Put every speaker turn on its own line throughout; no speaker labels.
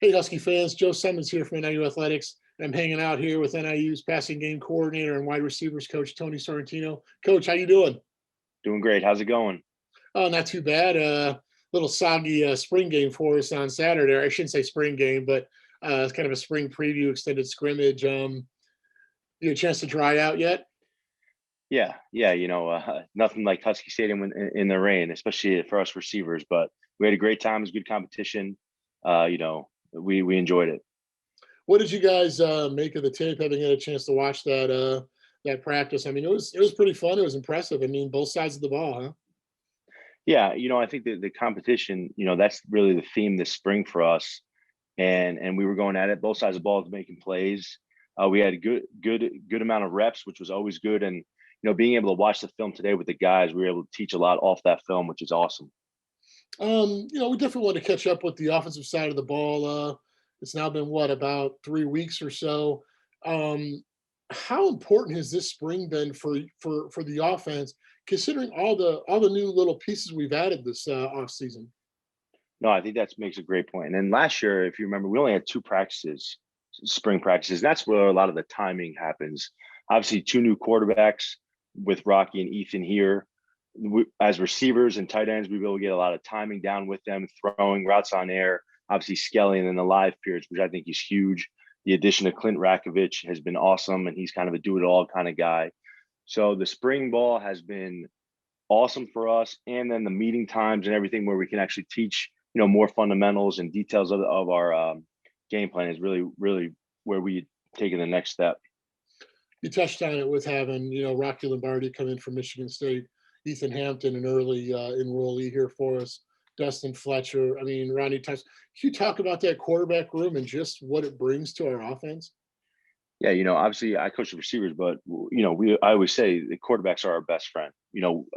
Hey, Husky fans, Joe Simmons here from NIU Athletics. I'm hanging out here with NIU's passing game coordinator and wide receivers coach, Tony Sorrentino. Coach, how you doing?
Doing great. How's it going?
Oh, not too bad. Little soggy spring game for us on Saturday. Or I shouldn't say spring game, but it's kind of a spring preview, extended scrimmage. You had a chance to dry out yet?
Yeah. Nothing like Husky Stadium in the rain, especially for us receivers. But we had a great time. It was good competition. We enjoyed it.
What did you guys make of the tape? Having had a chance to watch that practice, I mean, it was pretty fun. It was impressive. I mean, both sides of the ball, huh?
Yeah, I think the competition, that's really the theme this spring for us. And we were going at it, both sides of the ball, making plays. We had a good amount of reps, which was always good. And being able to watch the film today with the guys, we were able to teach a lot off that film, which is awesome.
We definitely want to catch up with the offensive side of the ball. It's now been what, about 3 weeks or so. Um, how important has this spring been for the offense, considering all the new little pieces we've added this off season?
No, I think that makes a great point. And then last year, if you remember, we only had two practices, spring practices. That's where a lot of the timing happens. Obviously, two new quarterbacks with Rocky and Ethan here. As receivers and tight ends, we will get a lot of timing down with them, throwing routes on air. Obviously, Skelly and then the live periods, which I think is huge. The addition of Clint Rakovich has been awesome, and he's kind of a do-it-all kind of guy. So the spring ball has been awesome for us, and then the meeting times and everything where we can actually teach more fundamentals and details of our game plan is really where we taken the next step.
You touched on it with having Rocky Lombardi come in from Michigan State, Ethan Hampton, an early enrollee here for us, Dustin Fletcher. I mean, Ronnie Tice. Can you talk about that quarterback room and just what it brings to our offense?
Yeah, obviously I coach the receivers, but I always say the quarterbacks are our best friend.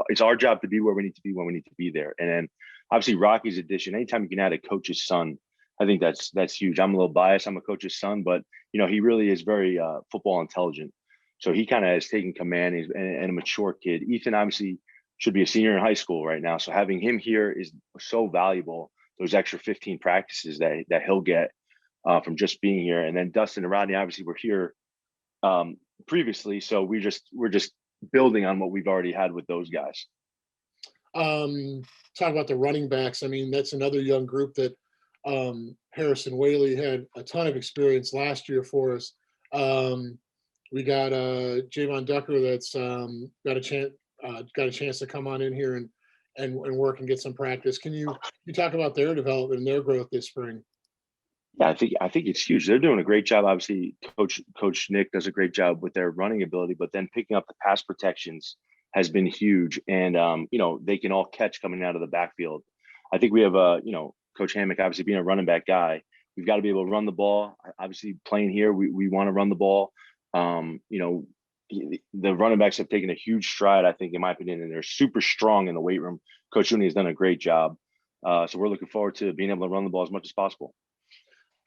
It's our job to be where we need to be when we need to be there. And then obviously Rocky's addition, anytime you can add a coach's son, I think that's huge. I'm a little biased. I'm a coach's son, but he really is very football intelligent. So he kind of has taken command. And a mature kid. Ethan obviously should be a senior in high school right now. So having him here is so valuable. Those extra 15 practices that he'll get from just being here. And then Dustin and Rodney obviously were here previously, so we're just building on what we've already had with those guys.
Talk about the running backs. I mean, that's another young group that Harrison Whaley had a ton of experience last year for us. We got Javon Ducker that's got a chance to come on in here and work and get some practice. Can you talk about their development and their growth this spring?
Yeah, I think it's huge. They're doing a great job. Obviously, Coach Nick does a great job with their running ability, but then picking up the pass protections has been huge. And they can all catch coming out of the backfield. I think we have Coach Hammock obviously being a running back guy. We've got to be able to run the ball. Obviously, playing here, we want to run the ball. The running backs have taken a huge stride, I think, in my opinion, and they're super strong in the weight room. Coach Rooney has done a great job. So we're looking forward to being able to run the ball as much as possible.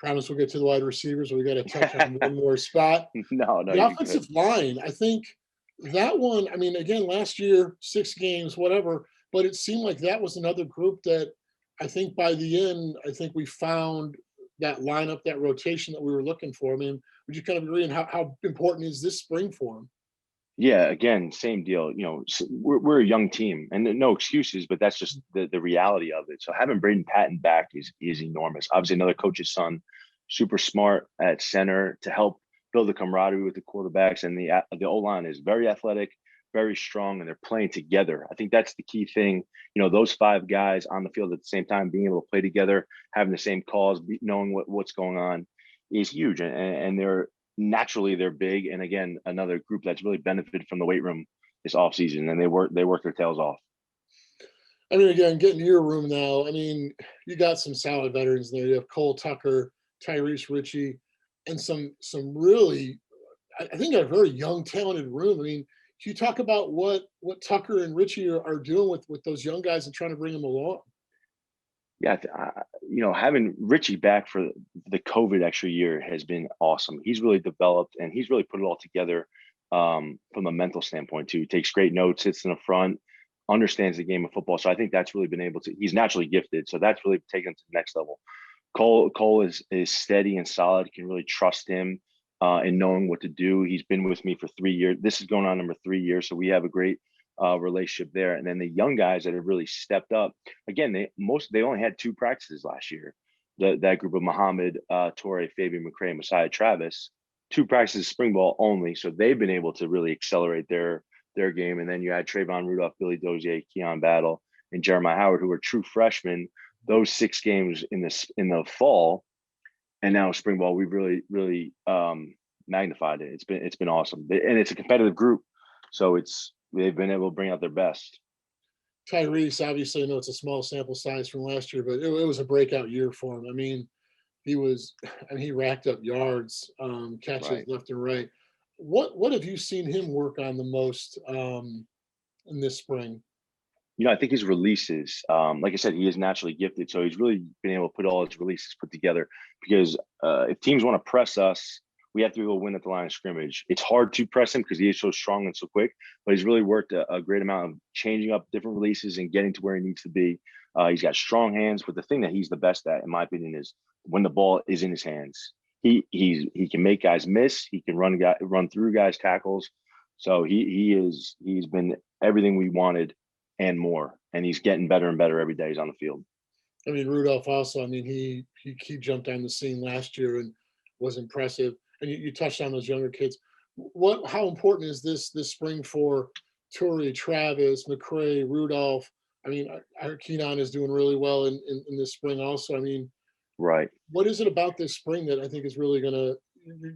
Promise we'll get to the wide receivers. We got to touch on one more spot.
No,
The
you're good.
offensive line, I think that one, I mean, again, last year, 6 games, whatever, but it seemed like that was another group that I think by the end, I think we found that lineup, that rotation that we were looking for. I mean, would you kind of agree? And how important is this spring for them?
Yeah, again, same deal. We're a young team, and no excuses, but that's just the reality of it. So having Braden Patton back is enormous. Obviously, another coach's son, super smart at center to help build the camaraderie with the quarterbacks, and the O line is very athletic, very strong, and they're playing together. I think that's the key thing. Those five guys on the field at the same time, being able to play together, having the same calls, knowing what's going on, is huge, and they're big. And again, another group that's really benefited from the weight room this offseason, and they work their tails off.
I mean, again, getting to your room now, I mean, you got some solid veterans in there. You have Cole Tucker, Tyrese Ritchie, and some really, I think, a very young, talented room. I mean, can you talk about what Tucker and Ritchie are doing with those young guys and trying to bring them along?
Yeah, having Richie back for the COVID extra year has been awesome. He's really developed and he's really put it all together from a mental standpoint too. He takes great notes, sits in the front, understands the game of football. So I think that's really been able to. He's naturally gifted, so that's really taken to the next level. Cole is steady and solid. Can really trust him in knowing what to do. He's been with me for 3 years. This is going on number 3 years, so we have a great relationship there. And then the young guys that have really stepped up. Again, they only had 2 practices last year. That group of Muhammad, Torre, Fabian McCray, Messiah Travis, 2 practices spring ball only. So they've been able to really accelerate their game. And then you had Trayvon Rudolph, Billy Dozier, Keon Battle, and Jeremiah Howard, who are true freshmen. Those 6 games in the fall, and now spring ball, we've really magnified it. It's been awesome, and it's a competitive group, so they've been able to bring out their best.
Tyrese, obviously, I know it's a small sample size from last year, but it was a breakout year for him. I mean, he racked up yards, catches
Right.
left and right. What have you seen him work on the most in this spring?
I think his releases, like I said, he is naturally gifted, so he's really been able to put all his releases put together. Because if teams want to press us, we have to be able to win at the line of scrimmage. It's hard to press him because he is so strong and so quick, but he's really worked a great amount of changing up different releases and getting to where he needs to be. He's got strong hands, but the thing that he's the best at, in my opinion, is when the ball is in his hands. He can make guys miss. He can run through guys' tackles. So he's been everything we wanted and more. And he's getting better and better every day he's on the field.
I mean, Rudolph also. I mean, he jumped on the scene last year and was impressive. And you touched on those younger kids. How important is this spring for Torrey, Travis, McCray, Rudolph? I mean, I heard Keenan is doing really well in this spring also. I mean,
Right.
what is it about this spring that I think is really gonna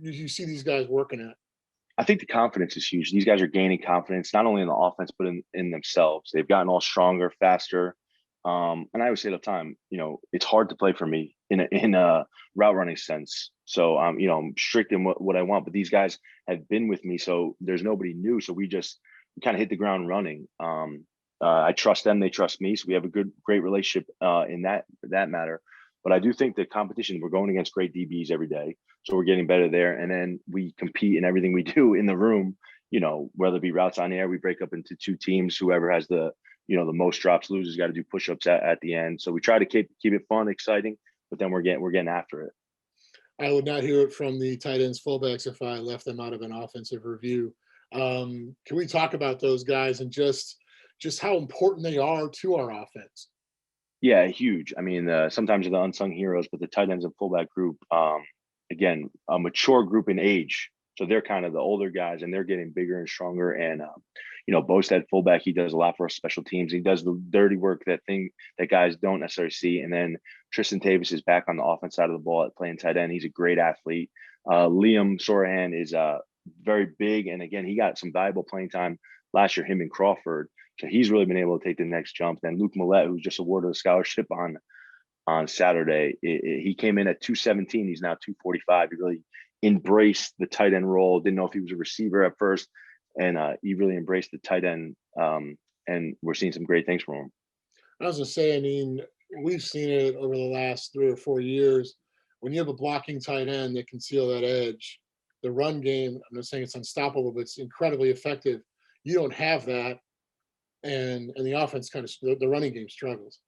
you see these guys working at?
I think the confidence is huge. These guys are gaining confidence, not only in the offense, but in themselves. They've gotten all stronger, faster. And I always say all the time, it's hard to play for me in a route running sense. So I'm strict in what I want, but these guys have been with me, so there's nobody new. So we kind of hit the ground running. I trust them, they trust me, so we have a great relationship in that matter. But I do think the competition, we're going against great DBs every day, so we're getting better there. And then we compete in everything we do in the room. Whether it be routes on air, we break up into 2 teams. Whoever has the most drops loses. Got to do push-ups at the end. So we try to keep it fun, exciting, but then we're getting after it.
I would not hear it from the tight ends, fullbacks if I left them out of an offensive review. Can we talk about those guys and just how important they are to our offense?
Yeah, huge. I mean, sometimes they're the unsung heroes, but the tight ends and fullback group, again, a mature group in age. So they're kind of the older guys, and they're getting bigger and stronger. And Boast fullback, he does a lot for our special teams. He does the dirty work, that guys don't necessarily see. And then Tristan Tavis is back on the offense side of the ball at playing tight end. He's a great athlete. Liam Sorahan is very big, and again, he got some valuable playing time last year. Him and Crawford. So he's really been able to take the next jump. Then Luke Millette, who's just awarded a scholarship on Saturday, he came in at 217. He's now 245. He really embraced the tight end role. Didn't know if he was a receiver at first, and he really embraced the tight end. And we're seeing some great things from him.
I was gonna say, I mean, we've seen it over the last 3 or 4 years. When you have a blocking tight end that can seal that edge, the run game, I'm not saying it's unstoppable, but it's incredibly effective. You don't have that, and the offense the running game struggles.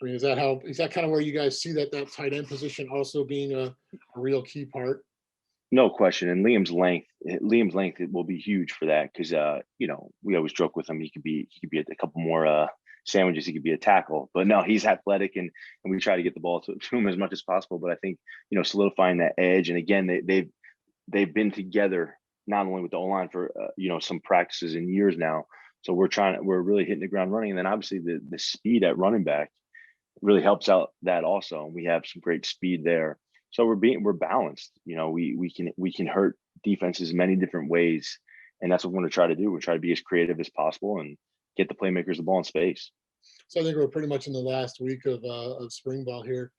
I mean, is that kind of where you guys see that tight end position also being a real key part?
No question. And Liam's length it will be huge for that, because we always joke with him. He could be a couple more sandwiches. He could be a tackle, but no, he's athletic, and we try to get the ball to him as much as possible. But I think solidifying that edge, and again, they've been together not only with the O-line for some practices and years now. So we're really hitting the ground running, and then obviously the speed at running back really helps out that also. And we have some great speed there. So we're balanced. We can hurt defenses many different ways, and that's what we're going to try to do. We're trying to be as creative as possible and get the playmakers the ball in space.
So I think we're pretty much in the last week of spring ball here.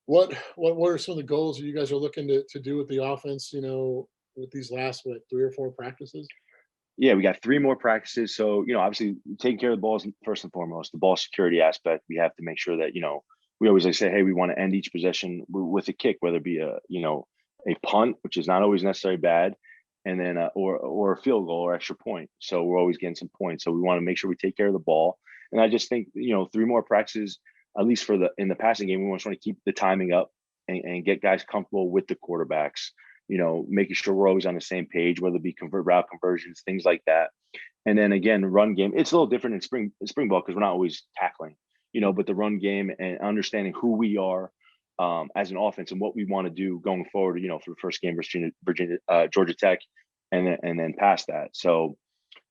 What are some of the goals that you guys are looking to do with the offense? With these last 3 or 4 practices?
Yeah, we got 3 more practices. So, obviously taking care of the balls first and foremost, the ball security aspect. We have to make sure that, we always say, hey, we want to end each possession with a kick, whether it be a punt, which is not always necessarily bad, and then or a field goal or extra point. So we're always getting some points. So we want to make sure we take care of the ball. And I just think, 3 more practices, at least for in the passing game, we want to keep the timing up and get guys comfortable with the quarterbacks. Making sure we're always on the same page, whether it be route conversions, things like that. And then again, run game. It's a little different in spring ball because we're not always tackling, but the run game and understanding who we are as an offense and what we want to do going forward. For the first game versus Georgia Tech, and then past that. So,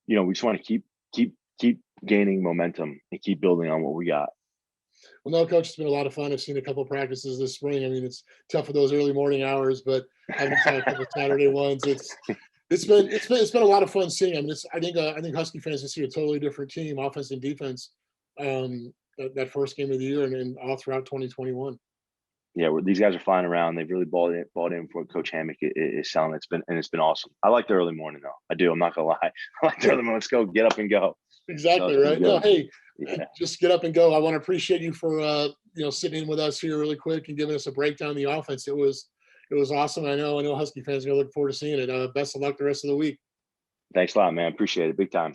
we just want to keep gaining momentum and keep building on what we got.
Well, no, Coach, it's been a lot of fun. I've seen a couple of practices this spring. I mean, it's tough for those early morning hours, but having seen a couple of Saturday ones, it's been a lot of fun seeing. I mean, I think Husky fans will see a totally different team, offense and defense, that first game of the year and all throughout 2021.
Yeah, these guys are flying around. They've really bought in for what Coach Hammock is selling. It's been awesome. I like the early morning though. I do. I'm not gonna lie. I like the early morning. Let's go. Get up and go.
Exactly right. No, hey, just get up and go. I want to appreciate you for sitting in with us here really quick and giving us a breakdown of the offense. It was awesome. I know Husky fans are gonna look forward to seeing it. Best of luck the rest of the week.
Thanks a lot, man. Appreciate it. Big time.